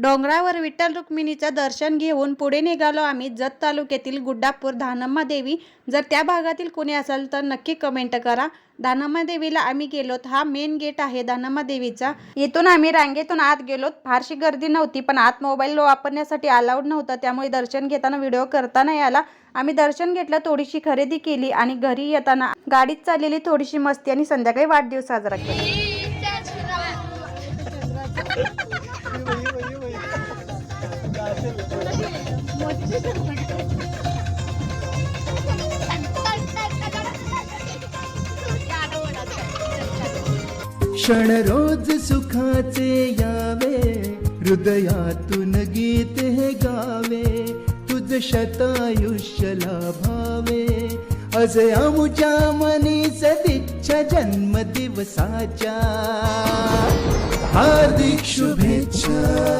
डोंगरावर विठ्ठल रुक्मिणीचं दर्शन घेऊन पुढे निघालो आम्ही जत तालुक्यातील गुड्डापूर धानम्मा देवी। जर त्या भागातील कोणी असेल तर नक्की कमेंट करा। धानम्मा देवीला आम्ही गेलोत। हा मेन गेट आहे धानम्मा देवीचा। इथून आम्ही रांगेतून आत गेलोत। फारशी गर्दी नव्हती, पण आत मोबाईल वापरण्यासाठी अलाउड नव्हतं, त्यामुळे दर्शन घेताना व्हिडिओ करता नाही आला। आम्ही दर्शन घेतलं, थोडीशी खरेदी केली आणि घरी येताना गाडीत चाललेली थोडीशी मस्ती आणि संध्याकाळी वाढदिवस साजरा केला। क्षण रोज सुखाचे यावे, हृदयातून गीत हे गावे, तुझ शतायुष्य लाभावे, आज आमुच्या मनी सदिच्छा जन्मदिवसाच्या हार्दिक शुभेच्छा।